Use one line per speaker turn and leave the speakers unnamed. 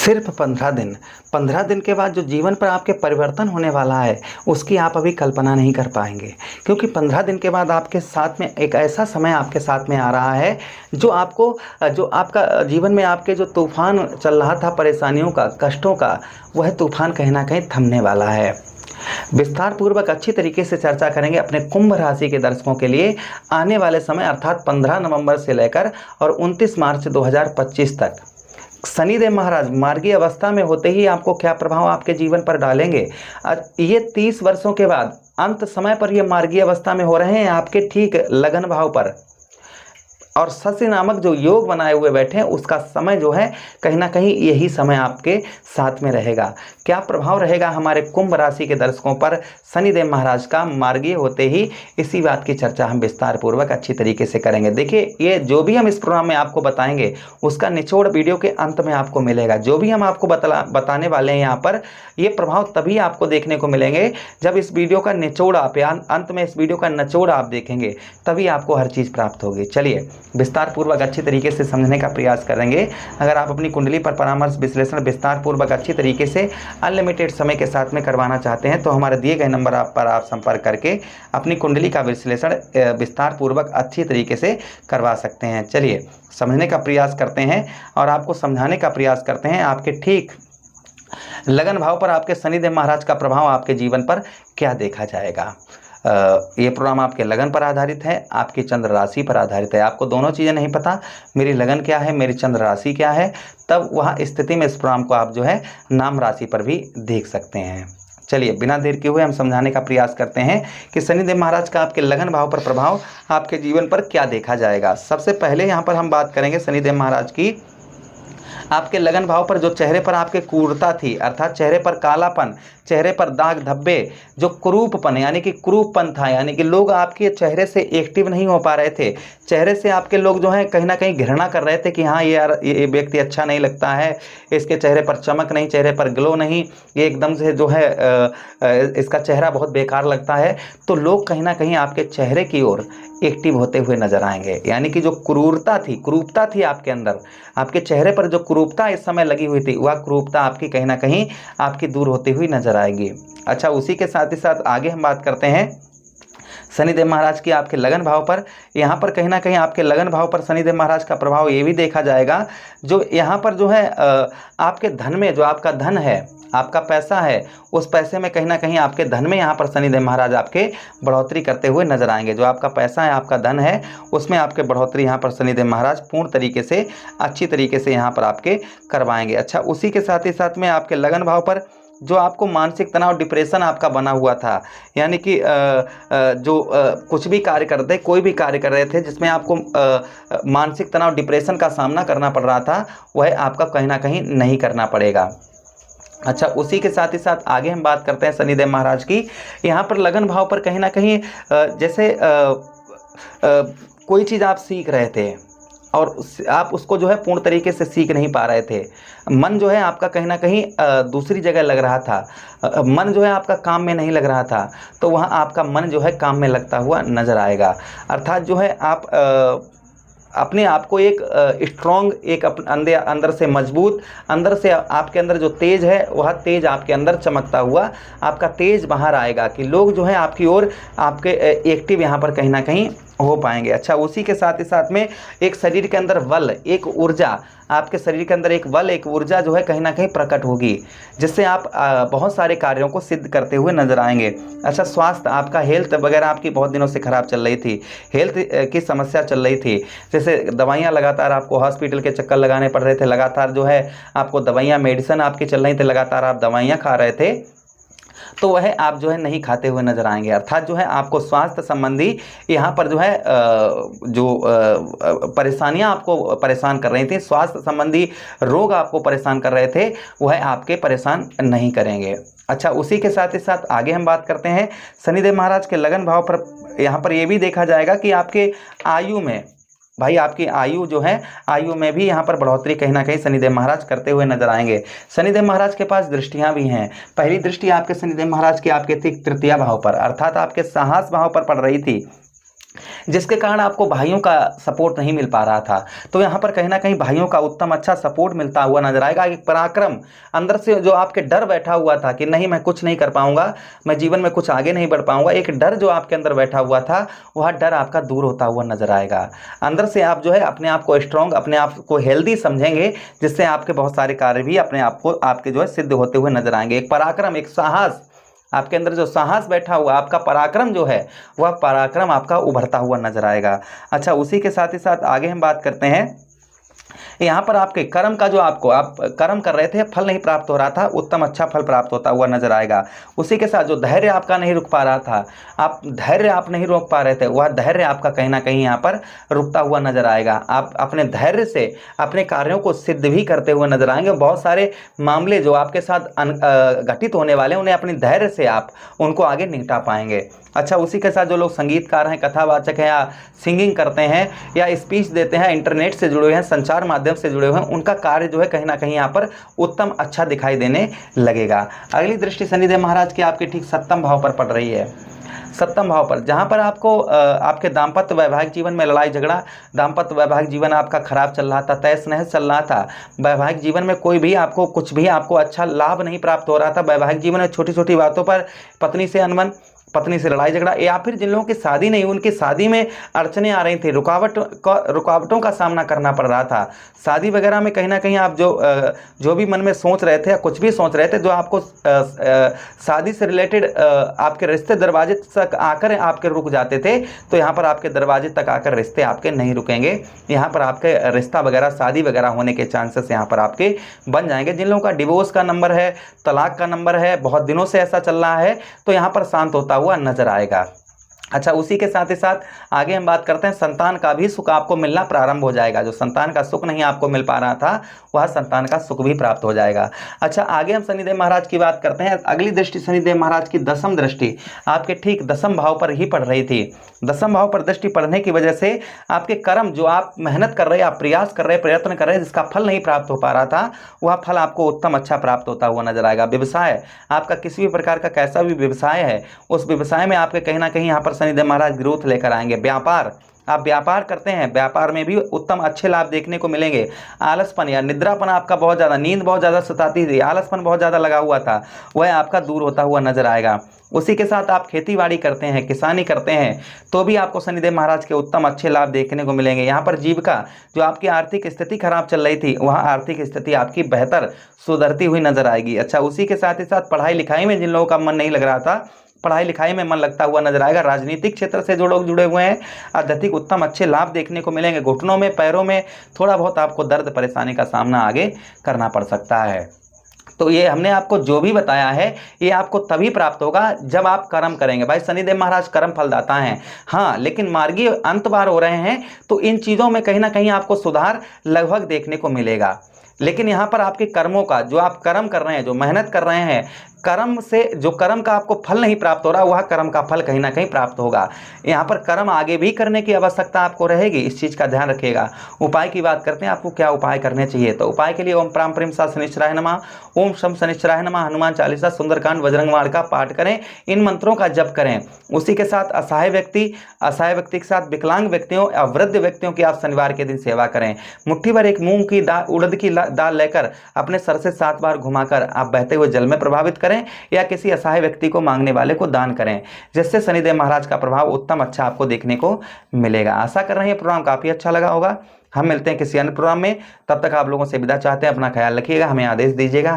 सिर्फ 15 दिन। 15 दिन के बाद जो जीवन पर आपके परिवर्तन होने वाला है उसकी आप अभी कल्पना नहीं कर पाएंगे, क्योंकि 15 दिन के बाद आपके साथ में एक ऐसा समय आपके साथ में आ रहा है जो आपको जो आपका जीवन में आपके जो तूफान चल रहा था परेशानियों का, कष्टों का, वह तूफान कहीं ना कहीं थमने वाला है। विस्तार पूर्वक अच्छी तरीके से चर्चा करेंगे अपने कुंभ राशि के दर्शकों के लिए आने वाले समय अर्थात 15 नवंबर से लेकर और 29 मार्च 2025 तक शनिदेव महाराज मार्गी अवस्था में होते ही आपको क्या प्रभाव आपके जीवन पर डालेंगे। ये 30 वर्षों के बाद अंत समय पर ये मार्गी अवस्था में हो रहे हैं आपके ठीक लगन भाव पर, और शशि नामक जो योग बनाए हुए बैठे हैं उसका समय जो है कहीं ना कहीं यही समय आपके साथ में रहेगा। क्या प्रभाव रहेगा हमारे कुंभ राशि के दर्शकों पर शनिदेव महाराज का मार्गीय होते ही, इसी बात की चर्चा हम विस्तार पूर्वक अच्छी तरीके से करेंगे। देखिए, ये जो भी हम इस प्रोग्राम में आपको बताएंगे उसका निचोड़ वीडियो के अंत में आपको मिलेगा। जो भी हम आपको बताने वाले हैं यहाँ पर, ये प्रभाव तभी आपको देखने को मिलेंगे जब इस वीडियो का निचोड़ आप अंत में इस वीडियो का निचोड़ आप देखेंगे, तभी आपको हर चीज़ प्राप्त होगी। चलिए विस्तार पूर्वक अच्छी तरीके से समझने का प्रयास करेंगे। अगर आप अपनी कुंडली पर परामर्श विश्लेषण विस्तार पूर्वक अच्छी तरीके से अनलिमिटेड समय के साथ में करवाना चाहते हैं तो हमारे दिए गए नंबर पर आप संपर्क करके अपनी कुंडली का विश्लेषण विस्तार पूर्वक अच्छी तरीके से करवा सकते हैं। चलिए समझने का प्रयास करते हैं और आपको समझाने का प्रयास करते हैं आपके ठीक लगन भाव पर आपके शनिदेव महाराज का प्रभाव आपके जीवन पर क्या देखा जाएगा। ये प्रोग्राम आपके लगन पर आधारित है, आपकी चंद्र राशि पर आधारित है। आपको दोनों चीज़ें नहीं पता, मेरी लगन क्या है, मेरी चंद्र राशि क्या है, तब वह स्थिति में इस प्रोग्राम को आप जो है नाम राशि पर भी देख सकते हैं। चलिए बिना देर किए हुए हम समझाने का प्रयास करते हैं कि शनिदेव महाराज का आपके लगन भाव पर प्रभाव आपके जीवन पर क्या देखा जाएगा। सबसे पहले यहाँ पर हम बात करेंगे शनिदेव महाराज की आपके लगन भाव पर जो चेहरे पर आपके क्रूरता थी, अर्थात चेहरे पर कालापन, चेहरे पर दाग धब्बे, जो कुरूपपन यानी कि कुरूपपन था, यानी कि लोग आपके चेहरे से एक्टिव नहीं हो पा रहे थे, चेहरे से आपके लोग जो है कहीं ना कहीं घृणा कर रहे थे कि हाँ यार ये व्यक्ति अच्छा नहीं लगता है, इसके चेहरे पर चमक नहीं, चेहरे पर ग्लो नहीं, ये एकदम से जो है इसका चेहरा बहुत बेकार लगता है। तो लोग कहीं ना कहीं आपके चेहरे की ओर एक्टिव होते हुए नजर आएंगे, यानी कि जो क्रूरता थी, कुरूपता थी आपके अंदर, आपके चेहरे पर जो कुरूपता इस समय लगी हुई थी, वह कुरूपता आपकी कहीं ना कहीं आपकी दूर होती हुई नजर आएगी। अच्छा, उसी के साथ ही साथ आगे हम बात करते हैं शनिदेव महाराज की आपके लगन भाव पर। यहाँ पर कहीं ना कहीं आपके लगन भाव पर शनिदेव महाराज का प्रभाव ये भी देखा जाएगा, जो यहाँ पर जो है आपके धन में, जो आपका धन है, आपका पैसा है, उस पैसे में कहीं ना कहीं आपके धन में यहाँ पर शनिदेव महाराज आपके बढ़ोतरी करते हुए नजर आएंगे। जो आपका पैसा है, आपका धन है, उसमें आपके बढ़ोतरी यहाँ पर शनिदेव महाराज पूर्ण तरीके से अच्छी तरीके से यहाँ पर आपके करवाएंगे। अच्छा, उसी के साथ ही साथ में आपके लगन भाव पर जो आपको मानसिक तनाव, डिप्रेशन आपका बना हुआ था, यानी कि कुछ भी कार्य करते, कोई भी कार्य कर रहे थे जिसमें आपको मानसिक तनाव, डिप्रेशन का सामना करना पड़ रहा था, वह आपका कहीं ना कहीं नहीं करना पड़ेगा। अच्छा, उसी के साथ ही साथ आगे हम बात करते हैं शनिदेव महाराज की। यहाँ पर लगन भाव पर कहीं ना कहीं जैसे कोई चीज़ आप सीख रहे थे और आप उसको जो है पूर्ण तरीके से सीख नहीं पा रहे थे, मन जो है आपका कहीं ना कहीं दूसरी जगह लग रहा था, मन जो है आपका काम में नहीं लग रहा था, तो वहाँ आपका मन जो है काम में लगता हुआ नज़र आएगा। अर्थात जो है आप अपने आप को एक स्ट्रॉन्ग, एक अंदर से मजबूत, अंदर से आपके अंदर जो तेज है वह तेज आपके अंदर चमकता हुआ आपका तेज बाहर आएगा कि लोग जो है आपकी ओर आपके एक्टिव यहाँ पर कहीं ना कहीं हो पाएंगे। अच्छा, उसी के साथ ही साथ में एक शरीर के अंदर बल, एक ऊर्जा, आपके शरीर के अंदर एक बल, एक ऊर्जा जो है कहीं ना कहीं प्रकट होगी, जिससे आप बहुत सारे कार्यों को सिद्ध करते हुए नजर आएंगे। अच्छा, स्वास्थ्य, आपका हेल्थ वगैरह आपकी बहुत दिनों से खराब चल रही थी, हेल्थ की समस्या चल रही थी, जैसे दवाइयाँ लगातार आपको हॉस्पिटल के चक्कर लगाने पड़ रहे थे, लगातार जो है आपको दवाइयाँ, मेडिसिन आपकी चल रही थी, लगातार आप दवाइयाँ खा रहे थे, तो वह आप जो है नहीं खाते हुए नजर आएंगे। अर्थात जो है आपको स्वास्थ्य संबंधी यहाँ पर जो है परेशानियाँ आपको परेशान कर रही थी, स्वास्थ्य संबंधी रोग आपको परेशान कर रहे थे, वह आपके परेशान नहीं करेंगे। अच्छा, उसी के साथ ही साथ आगे हम बात करते हैं शनिदेव महाराज के लगन भाव पर। यहाँ पर यह भी देखा जाएगा कि आपके आयु में, भाई आपकी आयु जो है, आयु में भी यहाँ पर बढ़ोतरी कहीं ना कहीं शनिदेव महाराज करते हुए नजर आएंगे। शनिदेव महाराज के पास दृष्टियाँ भी हैं। पहली दृष्टि आपके शनिदेव महाराज की आपके तृतीय भाव पर, अर्थात आपके साहस भाव पर पड़ रही थी, जिसके कारण आपको भाइयों का सपोर्ट नहीं मिल पा रहा था। तो यहाँ पर कहीं ना कहीं भाइयों का उत्तम अच्छा सपोर्ट मिलता हुआ नजर आएगा। एक पराक्रम अंदर से जो आपके डर बैठा हुआ था कि नहीं मैं कुछ नहीं कर पाऊंगा, मैं जीवन में कुछ आगे नहीं बढ़ पाऊंगा, एक डर जो आपके अंदर बैठा हुआ था वह डर आपका दूर होता हुआ नजर आएगा। अंदर से आप जो है अपने आप को स्ट्रांग, अपने आप को हेल्दी समझेंगे, जिससे आपके बहुत सारे कार्य भी अपने आप को आपके जो है सिद्ध होते हुए नजर आएंगे। एक पराक्रम, एक साहस, आपके अंदर जो साहस बैठा हुआ, आपका पराक्रम जो है वह पराक्रम आपका उभरता हुआ नजर आएगा। अच्छा, उसी के साथ ही साथ आगे हम बात करते हैं। यहाँ पर आपके कर्म का जो आपको आप कर्म कर रहे थे, फल नहीं प्राप्त हो रहा था, उत्तम अच्छा फल प्राप्त होता हुआ नजर आएगा। उसी के साथ जो धैर्य आपका नहीं रुक पा रहा था, आप धैर्य आप नहीं रोक पा रहे थे, वह धैर्य आपका कहीं ना कहीं यहाँ पर रुकता हुआ नजर आएगा। आप अपने धैर्य से अपने कार्यों को सिद्ध भी करते हुए नजर आएंगे। बहुत सारे मामले जो आपके साथ घटित होने वाले हैं, उन्हें अपनी धैर्य से आप उनको आगे निपटा पाएंगे। अच्छा, उसी के साथ जो लोग संगीतकार हैं, कथावाचक हैं, या सिंगिंग करते हैं, या स्पीच देते हैं, इंटरनेट से जुड़े हुए हैं, संचार माध्यम से जुड़े हुए हैं, उनका कार्य जो है कहीं ना कहीं यहाँ पर उत्तम अच्छा दिखाई देने लगेगा। अगली दृष्टि शनिदेव महाराज की आपके ठीक सप्तम भाव पर पड़ रही है। सप्तम भाव पर जहाँ पर आपको आपके दाम्पत्य वैवाहिक जीवन में लड़ाई झगड़ा, दाम्पत्य वैवाहिक जीवन आपका खराब चल रहा था, तहस नहस चल रहा था, वैवाहिक जीवन में कोई भी आपको कुछ भी आपको अच्छा लाभ नहीं प्राप्त हो रहा था, वैवाहिक जीवन में छोटी छोटी बातों पर पत्नी से अनबन, पत्नी से लड़ाई झगड़ा, या फिर जिन लोगों की शादी नहीं, उनकी शादी में अड़चने आ रही थी, रुकावटों का सामना करना पड़ रहा था। शादी वगैरह में कहीं ना कहीं आप जो भी मन में सोच रहे थे या कुछ भी सोच रहे थे, जो आपको शादी से रिलेटेड आपके रिश्ते दरवाजे तक आकर आपके रुक जाते थे, तो यहाँ पर आपके दरवाजे तक आकर रिश्ते आपके नहीं रुकेंगे। यहाँ पर आपके रिश्ता वगैरह, शादी वगैरह होने के चांसेस यहाँ पर आपके बन जाएंगे। जिन लोगों का डिवोर्स का नंबर है, तलाक का नंबर है, बहुत दिनों से ऐसा चल रहा है, तो यहाँ पर शांत होता हुआ नजर आएगा। अच्छा, उसी के साथ ही साथ आगे हम बात करते हैं, संतान का भी सुख आपको मिलना प्रारंभ हो जाएगा। जो संतान का सुख नहीं आपको मिल पा रहा था, वह संतान का सुख भी प्राप्त हो जाएगा। अच्छा, आगे हम शनिदेव महाराज की बात करते हैं। अगली दृष्टि शनिदेव महाराज की दसम दृष्टि आपके ठीक दसम भाव पर ही पड़ रही थी। दसम भाव पर दृष्टि पड़ने की वजह से आपके कर्म, जो आप मेहनत कर रहे हैं, आप प्रयास कर रहे हैं, प्रयत्न कर रहे हैं, जिसका फल नहीं प्राप्त हो पा रहा था, वह फल आपको उत्तम अच्छा प्राप्त होता हुआ नजर आएगा। व्यवसाय, आपका किसी भी प्रकार का कैसा भी व्यवसाय है, उस व्यवसाय में आपके कहीं ना कहीं यहाँ पर शनिदेव महाराज ग्रोथ लेकर आएंगे। व्यापार, आप व्यापार करते हैं, व्यापार में भी उत्तम अच्छे लाभ देखने को मिलेंगे। आलसपन या निद्रापन आपका बहुत ज़्यादा, नींद बहुत ज़्यादा सताती थी, आलसपन बहुत ज़्यादा लगा हुआ था, वह आपका दूर होता हुआ नजर आएगा। उसी के साथ आप खेतीबाड़ी करते हैं, किसानी करते हैं, तो भी आपको शनिदेव महाराज के उत्तम अच्छे लाभ देखने को मिलेंगे। यहाँ पर जीविका, जो आपकी आर्थिक स्थिति खराब चल रही थी, वह आर्थिक स्थिति आपकी बेहतर सुधरती हुई नजर आएगी। अच्छा, उसी के साथ ही साथ पढ़ाई लिखाई में जिन लोगों का मन नहीं लग रहा था, पढ़ाई लिखाई में मन लगता हुआ नजर आएगा। राजनीतिक क्षेत्र से जो लोग जुड़े हुए हैं, अत्यधिक उत्तम अच्छे लाभ देखने को मिलेंगे। घुटनों में, पैरों में थोड़ा बहुत आपको दर्द परेशानी का सामना आगे करना पड़ सकता है। तो ये हमने आपको जो भी बताया है, ये आपको तभी प्राप्त होगा जब आप कर्म करेंगे। भाई शनिदेव महाराज कर्म फलदाता हैं, हाँ, लेकिन मार्गीय अंत बार हो रहे हैं, तो इन चीज़ों में कहीं ना कहीं आपको सुधार लगभग देखने को मिलेगा। लेकिन यहाँ पर आपके कर्मों का, जो आप कर्म कर रहे हैं, जो मेहनत कर रहे हैं, कर्म से जो कर्म का आपको फल नहीं प्राप्त हो रहा, वह कर्म का फल कहीं ना कहीं प्राप्त होगा। यहाँ पर कर्म आगे भी करने की आवश्यकता आपको रहेगी, इस चीज़ का ध्यान रखिएगा। उपाय की बात करते हैं, आपको क्या उपाय करने चाहिए। तो उपाय के लिए ओम प्राम प्रेम सा शनिश्चराय नमः, ओम शम शनिश्चराय नमः, हनुमान चालीसा, सुंदरकांड, बजरंगबाण का पाठ करें, इन मंत्रों का जप करें। उसी के साथ असहाय व्यक्ति के साथ विकलांग व्यक्तियों या वृद्ध व्यक्तियों की आप शनिवार के दिन सेवा करें। मुट्ठी भर एक मूंग की दाल, उड़द की दाल लेकर अपने सर से 7 बार घुमाकर आप बहते हुए जल में प्रभावित करें, या किसी असहाय व्यक्ति को, मांगने वाले को दान करें, जिससे शनिदेव महाराज का प्रभाव उत्तम अच्छा आपको देखने को मिलेगा। आशा कर रहे हैं प्रोग्राम काफी अच्छा लगा होगा। हम मिलते हैं किसी अन्य प्रोग्राम में, तब तक आप लोगों से विदा चाहते हैं। अपना ख्याल रखिएगा, हमें आदेश दीजिएगा।